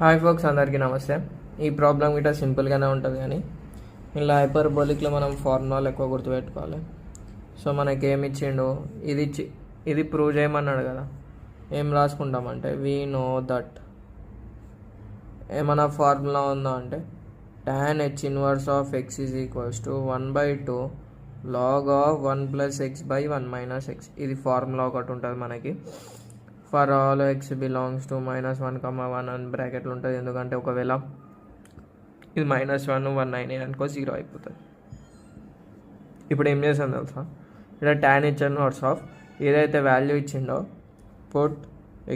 Hi folks, అందరికీ నమస్తే. ఈ ప్రాబ్లం గిట్ట సింపుల్గానే ఉంటుంది, కానీ ఇలా హైపర్బోలిక్లో మనం ఫార్ములాలు ఎక్కువ గుర్తుపెట్టుకోవాలి. సో మనకి ఏమి ఇచ్చిండు, ఇది ప్రూవ్ చేయమన్నాడు కదా. ఏం రాసుకుంటామంటే వీ నో దట్ ఏమన్నా ఫార్ములా ఉందా అంటే tan h inverse of x is equals to 1/2 log of 1 + x / 1 - x. ఇది ఫార్ములా ఒకటి ఉంటుంది మనకి. For all X belongs to -1, అని బ్రాకెట్లు ఉంటుంది. ఎందుకంటే ఒకవేళ ఇది -1, 1 అయినాయి అనుకో 0 అయిపోతుంది. ఇప్పుడు ఏం చేసాను తెలుసా, ఇక్కడ tan h ఇన్వర్స్ ఆఫ్ ఏదైతే వాల్యూ ఇచ్చిండో put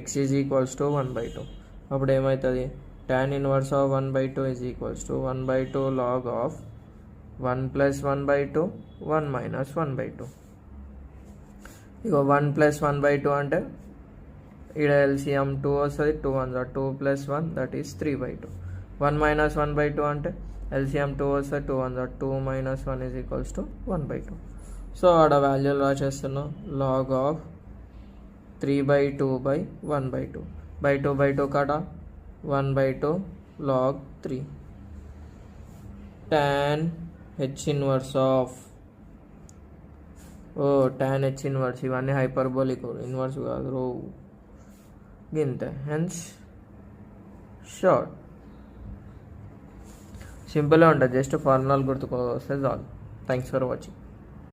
x is equals to 1/2. అప్పుడు ఏమవుతుంది, tan inverse of 1/2 is equals to 1/2 log of 1 + 1/2 1 - 1/2. ఇక 1 + 1/2 అంటే ఇక్కడ LCM 2 వస్తుంది. 2 1 2 + 1 దట్ ఈస్ 3/2. 1 - 1/2 అంటే LCM 2 వస్తుంది. 2 1 2 - 1 ఈజ్ ఈక్వల్స్ టు 1/2. సో ఆడ వాల్యూలు రాసేస్తున్నాం. log ఆఫ్ 3/2/1/2 2/2 కాడ 1/2 log 3 tan h inverse of tan h inverse, ఇవన్నీ హైపర్బోలిక్, ఇన్వర్స్ కాదు రో గింతే. హెన్స్ షార్ట్ సింపుల్గా ఉంటుంది, జస్ట్ ఫార్ములాలు గుర్తుకొస్తే చాలు. Thanks for watching.